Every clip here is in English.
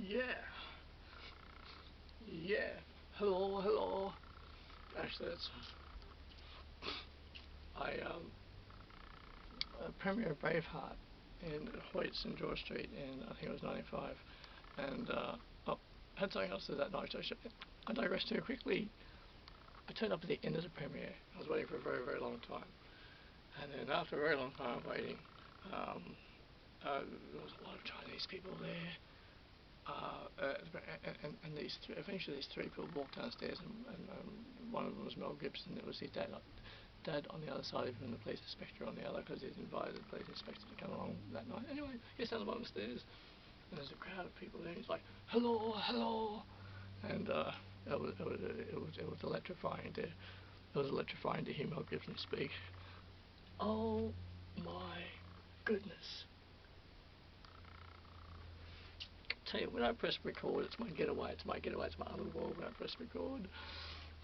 Yeah. Yeah. Hello, hello. Actually, it's I premiere Braveheart in Hoyt St George Street in I think it was '95, and oh, I had something else to do that night. So I digress too quickly. I turned up at the end of the premiere. I was waiting for a very, very long time, and then after a very long time of waiting, there was a lot of Chinese people there. And eventually these three people walked downstairs, and one of them was Mel Gibson. It was his dad on the other side of him, and the police inspector on the other, because he'd invited the police inspector to come along that night. Anyway, he's down the bottom of the stairs, and there's a crowd of people there. And he's like, "Hello, hello," and it was electrifying to hear Mel Gibson speak. Oh my goodness. Tell you, when I press record, it's my getaway, it's my other world when I press record.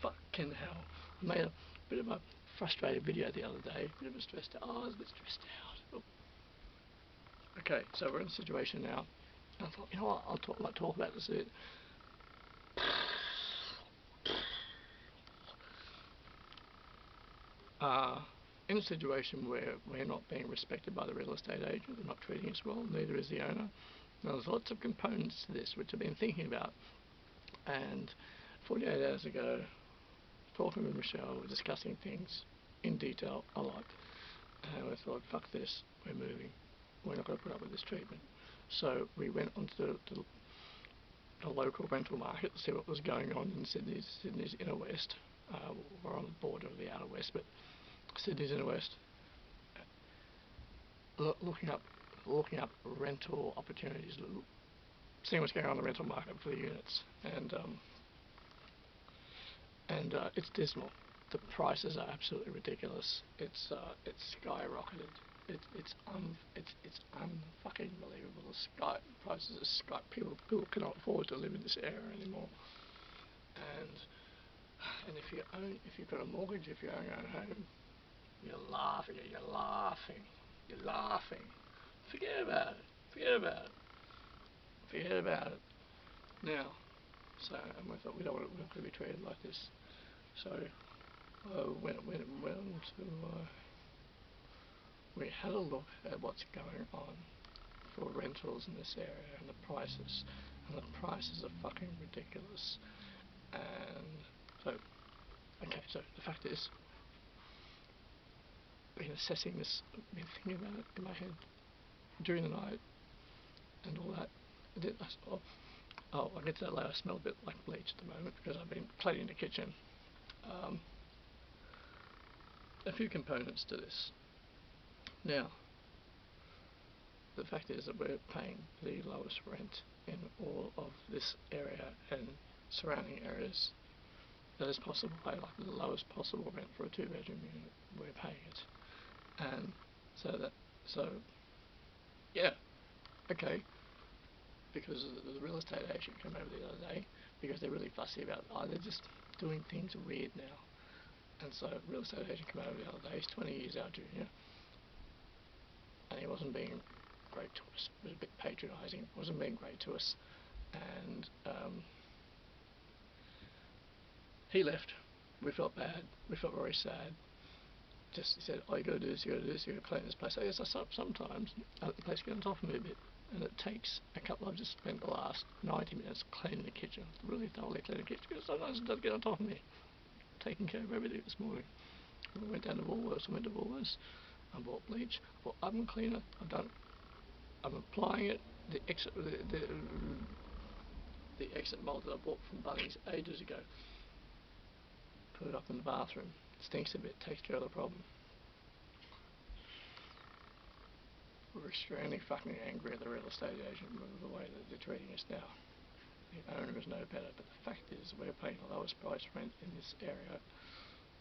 Fucking hell. I made a bit of a frustrated video the other day, a bit of a stressed out. Oh, I was a bit stressed out. Oh. Okay, so we're in a situation now. And I thought, you know what, I might talk about this a bit. In a situation where we're not being respected by the real estate agent, they're not treating us well, neither is the owner. Now, there's lots of components to this which I've been thinking about, and 48 hours ago, talking with Michelle, we're discussing things in detail a lot, and we thought, fuck this, we're moving, we're not going to put up with this treatment. So we went onto the local rental market to see what was going on in Sydney's inner west. We're on the border of the outer west, but Sydney's inner west. Looking up rental opportunities, seeing what's going on in the rental market for the units, and it's dismal. The prices are absolutely ridiculous. It's skyrocketed. It's unfucking believable. The prices are sky. People cannot afford to live in this area anymore. And if you've got a mortgage, if you own your own home, you're laughing. Forget about it. Now, and we thought we're not going to be treated like this. So we had a look at what's going on for rentals in this area and the prices are fucking ridiculous. And so the fact is, I've been assessing this, been thinking about it in my head during the night and all that. I'll get to that later. I smell a bit like bleach at the moment because I've been cleaning the kitchen. A few components to this. Now, the fact is that we're paying the lowest rent in all of this area and surrounding areas that is possible. Like the lowest possible rent for a 2-bedroom unit, we're paying it. And so yeah, okay, because the real estate agent came over the other day, because they're really fussy about, they're just doing things weird now. And so real estate agent came over the other day. He's 20 years our junior, and he wasn't being great to us. He was a bit patronising, wasn't being great to us, and he left. We felt bad, we felt very sad. Just he said, you got to do this, you got to clean this place. So yes, sometimes the place gets on top of me a bit, and it takes I've just spent the last 90 minutes cleaning the kitchen, really thoroughly cleaning the kitchen, because sometimes it does get on top of me. Taking care of everything this morning. I went down to Woolworths, I bought bleach, I bought oven cleaner, I'm applying it, the exit mold that I bought from Bunnings ages ago. Put it up in the bathroom. It stinks a bit, takes care of the problem. We're extremely fucking angry at the real estate agent with the way that they're treating us now. The owner is no better, but the fact is we're paying the lowest price rent in this area,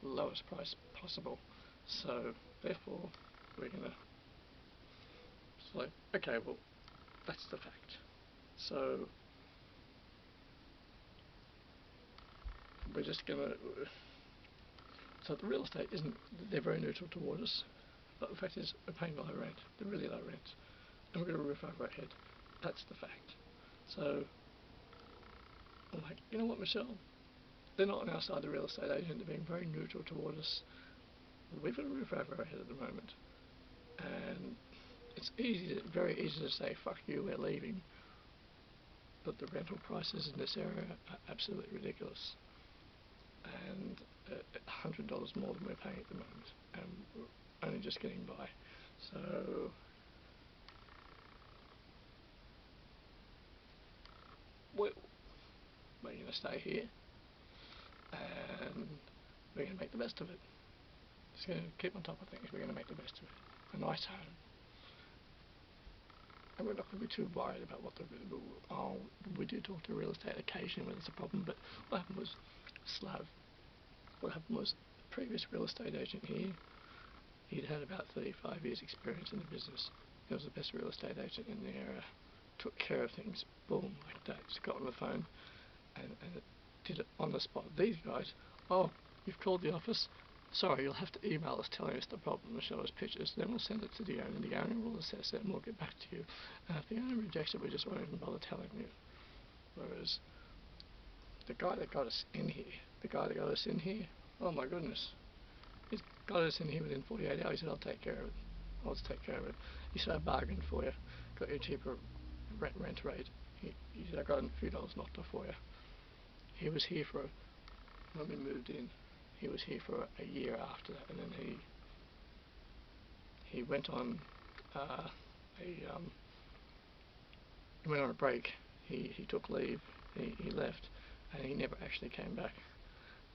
the lowest price possible. So therefore we're gonna okay, well, that's the fact. So we're just gonna the real estate they're very neutral toward us, but the fact is we're paying low rent, the really low rent, and we're gonna roof over our head. That's the fact. So I'm like, you know what, Michelle? They're not on our side, the real estate agent. They're being very neutral toward us. We've got a roof over our head at the moment. And it's very easy to say, fuck you, we're leaving. But the rental prices in this area are absolutely ridiculous. And $100 more than we're paying at the moment. And we're only just getting by. So we're going to stay here. And we're going to make the best of it. Just going to keep on top of things. We're going to make the best of it. A nice home. And we're not going to be too worried about what we do talk to real estate occasionally when it's a problem, but what happened was what happened was the previous real estate agent here, he'd had about 35 years experience in the business. He was the best real estate agent in the area, took care of things, boom, like that, just got on the phone and did it on the spot. These guys, oh, you've called the office, sorry, you'll have to email us telling us the problem and show us pictures, then we'll send it to the owner will assess it and we'll get back to you. And if the owner rejects it, we just won't even bother telling you. Whereas the guy that got us in here, oh my goodness, he's got us in here within 48 hours. He said, I'll take care of it. I'll just take care of it. He said, I bargained for you, got you a cheaper rent rate. He said, I got a few dollars knocked off for you. He was here when we moved in, he was here for a year after that, and then he went on he went on a break. He took leave. He left, and he never actually came back.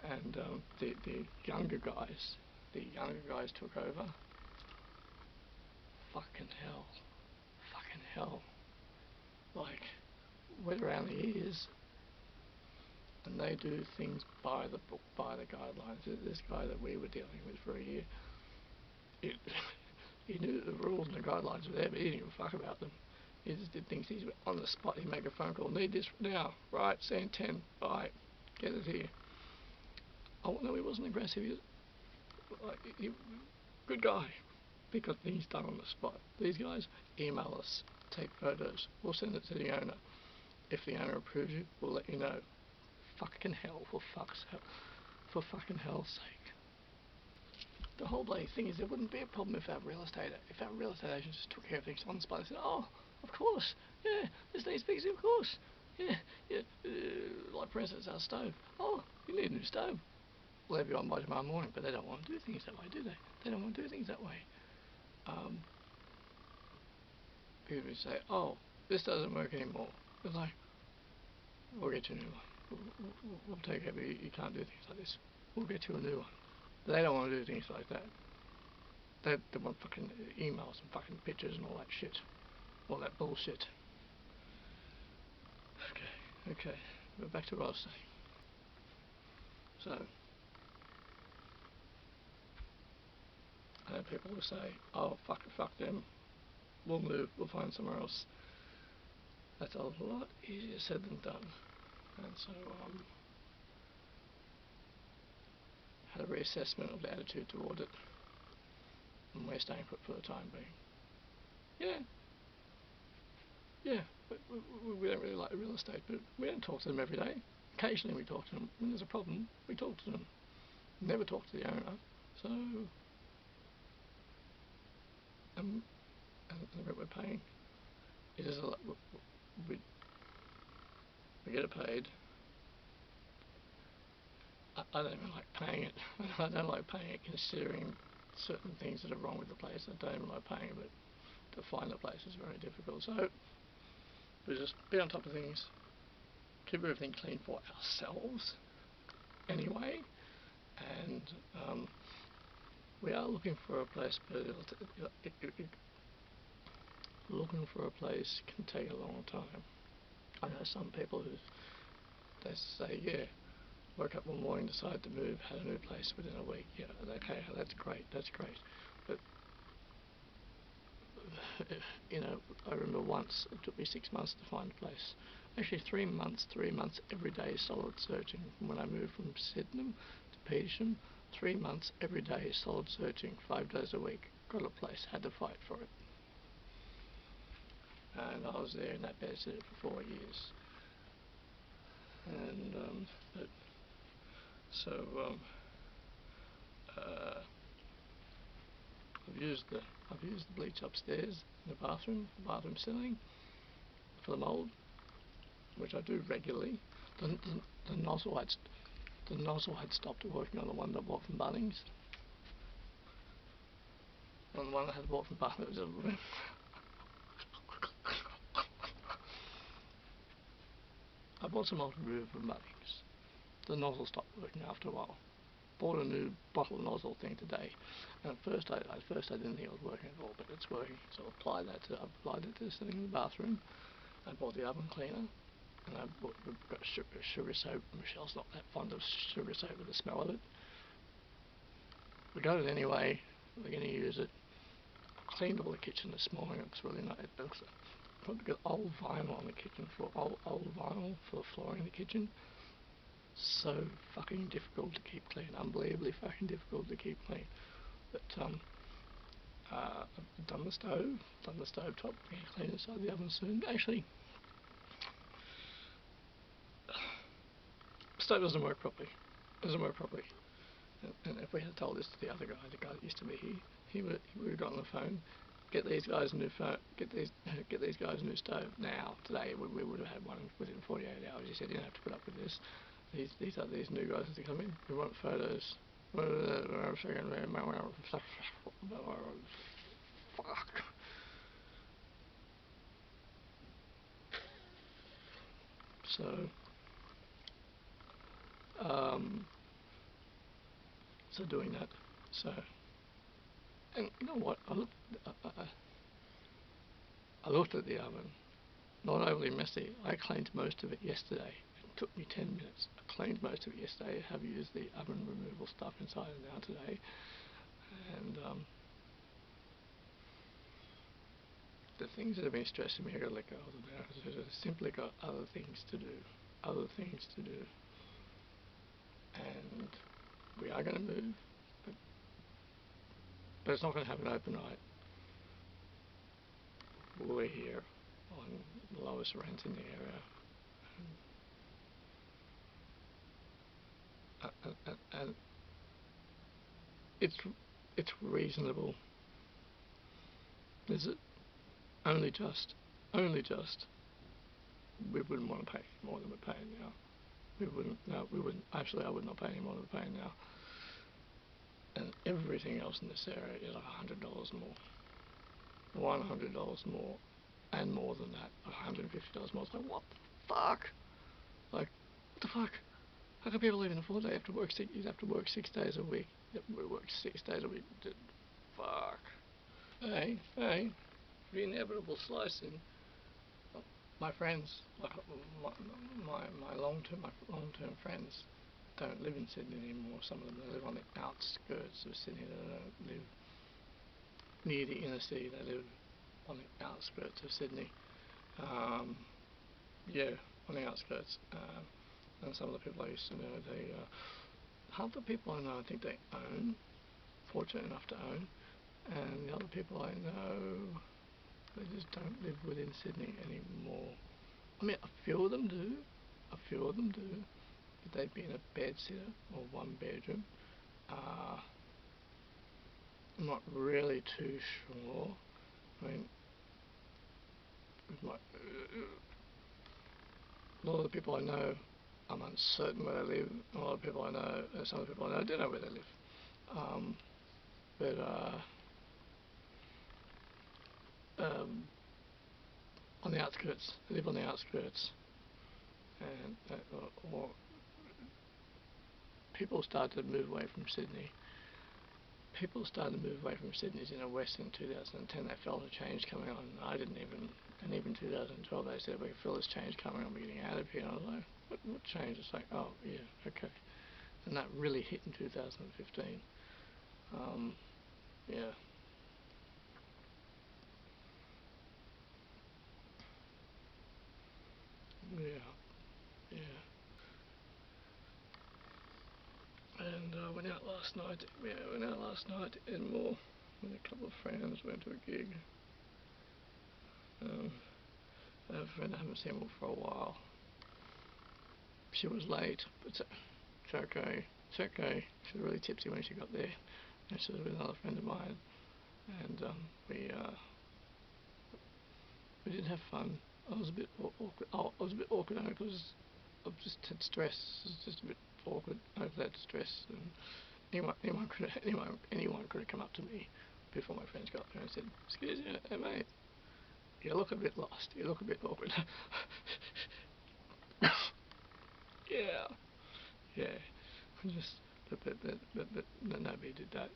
And the younger guys took over. Fucking hell. Like, wet around the ears. And they do things by the book, by the guidelines. This guy that we were dealing with for a year, he knew the rules and the guidelines were there, but he didn't give a fuck about them. He just did things. He's on the spot. He'd make a phone call. Need this now, right? Send 10. Right, get it here. Oh no, he wasn't aggressive. Good guy. Because things done on the spot. These guys email us, take photos. We'll send it to the owner. If the owner approves you, we'll let you know. Fucking hell, for fucking hell's sake. The whole bloody thing is there wouldn't be a problem if our real estate agents just took care of things on the spot and said, oh, of course, yeah, this needs fixing, of course, yeah, like for instance our stove, oh, you need a new stove, we'll have you on by tomorrow morning, but they don't want to do things that way, do they? They don't want to do things that way. People say, oh, this doesn't work anymore. It's like, we'll get you a new one. We'll take it, but you can't do things like this. We'll get you a new one. But they don't want to do things like that. They want fucking emails and fucking pictures and all that shit. All that bullshit. Okay. But back to what I was saying. So, I know people will say, oh, fuck them. We'll move, we'll find somewhere else. That's a lot easier said than done. And so, had a reassessment of the attitude toward it. And we're staying put for the time being. Yeah, we don't really like real estate, but we don't talk to them every day. Occasionally we talk to them. When there's a problem, we talk to them. Never talk to the owner. So, and the rent we're paying, it is a lot. We get it paid. I don't even like paying it. I don't like paying it considering certain things that are wrong with the place. I don't even like paying it, but to find the place is very difficult. So we just be on top of things, keep everything clean for ourselves anyway, and we are looking for a place, but looking for a place can take a long time. I know some people who they say, yeah, woke up one morning, decided to move, had a new place within a week. Yeah, okay, that's great, but I remember once it took me 6 months to find a place. Actually 3 months every day solid searching. When I moved from Sydenham to Petersham, 3 months every day solid searching, 5 days a week. Got a place, had to fight for it. And I was there in that bed for 4 years. and so I've used the bleach upstairs in the bathroom ceiling for the mould, which I do regularly. The nozzle had stopped working on the one that I bought from Bunnings. On the one I had bought from Bunnings, it was just I bought some old remover from Bunnings. The nozzle stopped working after a while. Bought a new bottle nozzle thing today, and at first I didn't think it was working at all, but it's working. So I applied that to the thing in the bathroom. I bought the oven cleaner, and I got sugar soap. Michelle's not that fond of sugar soap with the smell of it. We got it anyway. We're going to use it. I cleaned all the kitchen this morning. It's really nice. Probably got old vinyl on the kitchen floor. Old vinyl for the flooring in the kitchen. So fucking difficult to keep clean. Unbelievably fucking difficult to keep clean. But I've done the stove top. We're going to clean inside the oven soon. Actually, the stove doesn't work properly. And if we had told this to the other guy, the guy that used to be here, he would have got on the phone. Get these guys a new phone. Get these guys a new stove now. Today we would have had one within 48 hours. He said you don't have to put up with this. These are these new guys that come in. We want photos. Fuck. So doing that. So, and you know what? I looked at the oven. Not overly messy. I cleaned most of it yesterday. It took me 10 minutes. I cleaned most of it yesterday. I have used the oven removal stuff inside and out today. And the things that have been stressing me, I gotta let go of them now because I've simply got other things to do. And we are going to move, but it's not going to happen overnight. We're here on the lowest rent in the area, and it's reasonable. Is it? Only just. We wouldn't want to pay more than we're paying now. We wouldn't. Actually, I would not pay any more than we're paying now. And everything else in this area is $100 more. $100 more. And more than that. $150 more. It's like, what the fuck? Like, what the fuck? How can people even afford that? You have to work 6 days a week. We work 6 days a week. Fuck. Hey. The inevitable slicing. My friends, my long-term friends don't live in Sydney anymore. Some of them live on the outskirts of Sydney. They don't live near the inner city. They live on the outskirts of Sydney. On the outskirts. And some of the people I used to know, half the people I know, I think they own, fortunate enough to own, and the other people I know, they just don't live within Sydney anymore. I mean, a few of them do, but they'd be in a bedsitter or one bedroom. I'm not really too sure. I mean, a lot of the people I know, I'm uncertain where they live. A lot of people I know, some of the people I know, do know where they live. On the outskirts, they live on the outskirts, and or people started to move away from Sydney. In the West in 2010. They felt a change coming on. I didn't even, and even 2012 they said we can feel this change coming on. We're getting out of here. And I was like, what change? It's like, oh yeah, okay. And that really hit in 2015. Yeah. And went out last night. In Moore with a couple of friends. Went to a gig. I have a friend I haven't seen for a while. she was late, but it's okay. It's okay. She was really tipsy when she got there, and she was with another friend of mine, and we did have fun. I was a bit awkward. I was a bit awkward only because I just had stress. It was just a bit awkward over that stress, and anyone could have come up to me before my friends got there and said, "Excuse me, hey mate, you look a bit lost. You look a bit awkward." Yeah, yeah. Just, but nobody did that.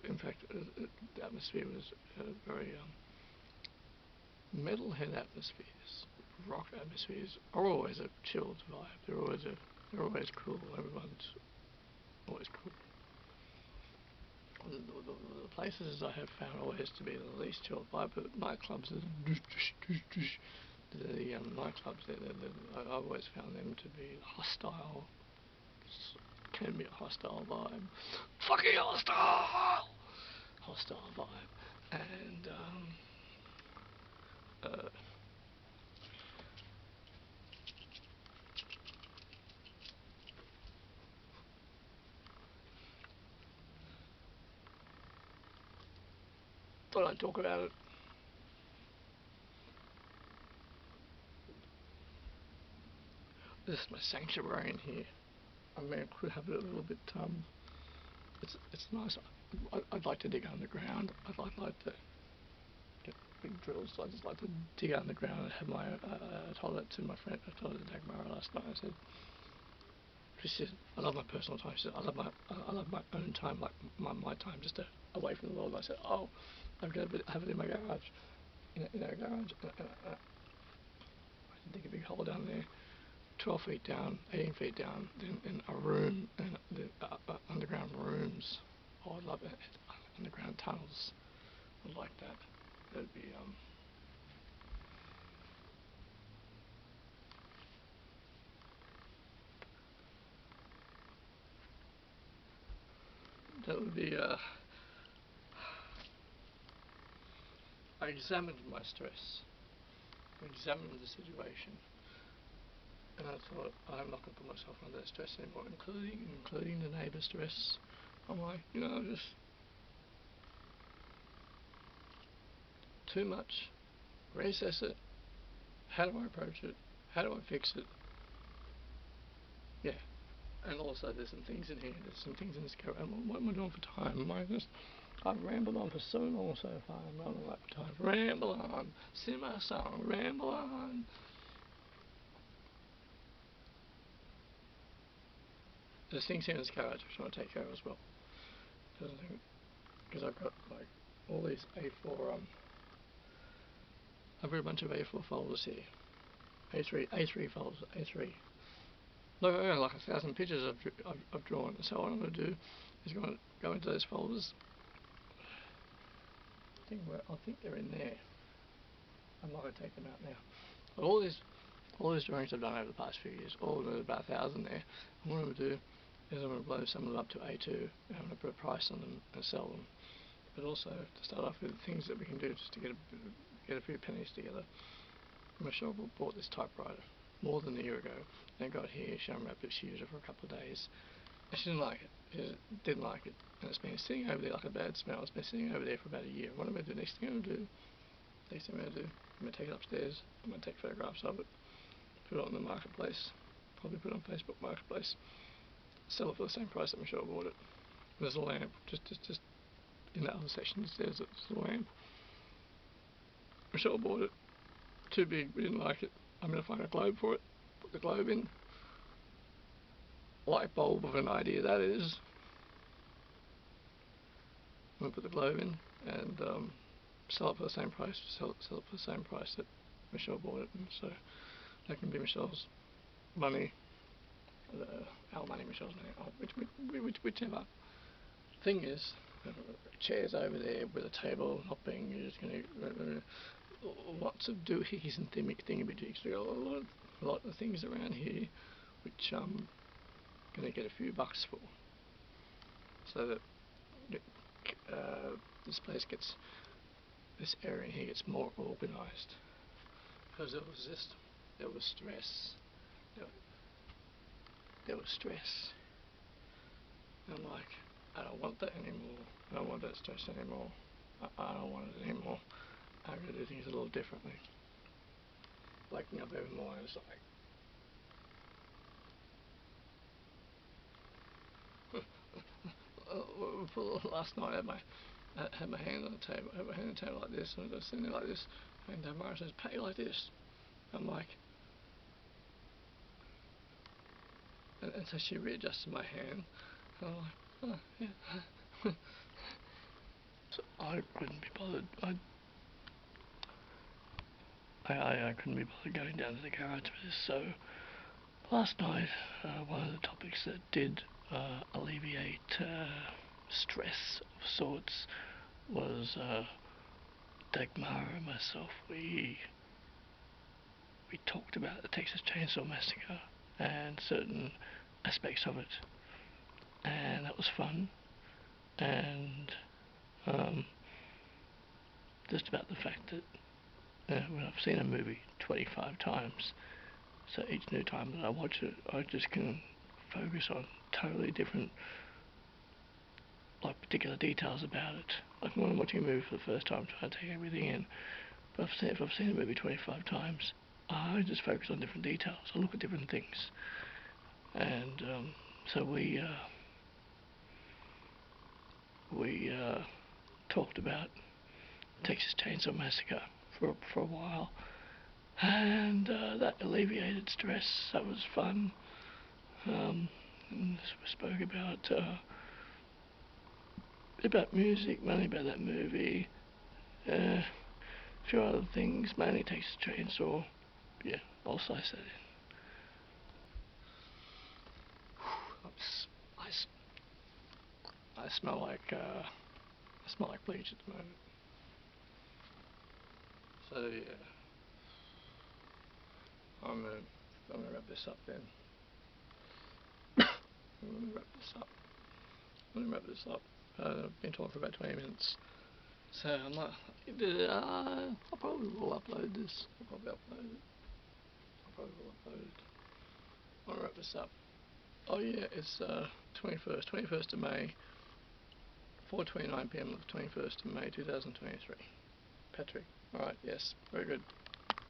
In fact, the atmosphere was very metalhead atmospheres, rock atmospheres are always a chilled vibe. They're always cool. Everyone's always cool. The places I have found always to be the least chilled vibe, but nightclubs are the nightclubs. I always found them to be hostile. Can be a hostile vibe. Fucking hostile! Hostile vibe. And thought I'd talk about it. This is my sanctuary in here. I mean, I could have it a little bit, it's nice. I'd like to dig underground. I'd like to get big drills. So I just like to dig underground and have my, I told it to my friend, I told it to Dagmara last night. I said, she said, I love my personal time. She said, I love my own time, like my time, just away from the world. And I said, oh, I'm going to have it in my garage, in our garage. I dig a big hole down there, 12 feet down, 18 feet down, then in a room, and underground rooms. Oh, I'd love it. Underground tunnels. I'd like that. That'd be, that would be, I examined my stress. I examined the situation. And I thought, I'm not going to put myself under that stress anymore, including the neighbour stress. I'm like, just too much. Reassess it. How do I approach it? How do I fix it? Yeah. And also, there's some things in here. There's some things in this character. What am I doing for time? I've rambled on for so long so far. I'm running out of time. Ramble on. Sing my song. Ramble on. There's things here in this garage which I want to take care of as well. Because I've got like all these A4. I've got a bunch of A4 folders here. A3 folders. A3. Look, I've got like 1,000 pictures I've drawn. So what I'm going to do is go into those folders. I think they're in there. I'm not going to take them out now. But all these drawings I've done over the past few years, all of them, about 1,000 there. And what I'm going to do is I'm going to blow some of them up to A2, and I'm going to put a price on them and sell them. But also to start off with things that we can do just to get a few pennies together. Michelle bought this typewriter more than a year ago, and got here. She unwrapped it. She used it for a couple of days. And she didn't like it. She didn't like it. And it's been sitting over there like a bad smell. It's been sitting over there for about a year. What I'm going to do next thing I'm going to do, I'm going to take it upstairs. I'm going to take photographs of it, put it on the marketplace, probably put it on Facebook Marketplace, sell it for the same price that Michelle bought it. There's a lamp, just in that other section. There's a lamp. Michelle bought it. Too big. We didn't like it. I'm going to find a globe for it. Put the globe in. Light bulb of an idea that is. I'm going to put the globe in and sell it for the same price. Sell it for the same price that Michelle bought it, and so that can be Michelle's money, our money, Michelle's money, whichever. Thing is, chairs over there with a table not being used, lots of doohickeys and thingamajigs. We got a lot of things around here which I'm going to get a few bucks for, so that this area here gets more organised. Because there was stress. there was stress. And I'm like, I don't want that anymore. I don't want that stress anymore. I don't want it anymore. I'm going to do things a little differently. Waking up every morning, it's like, last night I had my hand on the table, like this, and I was sitting there like this, and Mara says, "Pat you like this." I'm like, and so she readjusted my hand, and I'm like, oh yeah. So I couldn't be bothered. I couldn't be bothered going down to the garage for this. So last night, one of the topics that did alleviate stress of sorts was Dagmar and myself. We talked about the Texas Chainsaw Massacre and certain aspects of it, and that was fun. And just about the fact that when I've seen a movie 25 times, so each new time that I watch it, I just can focus on totally different, like, particular details about it. Like when I'm watching a movie for the first time, trying to take everything in. But if I've seen a movie 25 times, I just focus on different details. I look at different things. And so we talked about Texas Chainsaw Massacre for a while, and that alleviated stress. That was fun. And we spoke about music, mainly about that movie. A few other things, mainly Texas Chainsaw. Yeah, I'll slice that in. I smell like bleach at the moment. So yeah, I'm gonna wrap this up then. I'm gonna wrap this up. I've been talking for about 20 minutes. So I'm not. I probably will upload this. I'll probably will upload it. I'll wrap this up. Oh yeah, it's 21st of May, 4:29 p.m. of the 21st of May 2023. Patrick. Alright, yes, very good.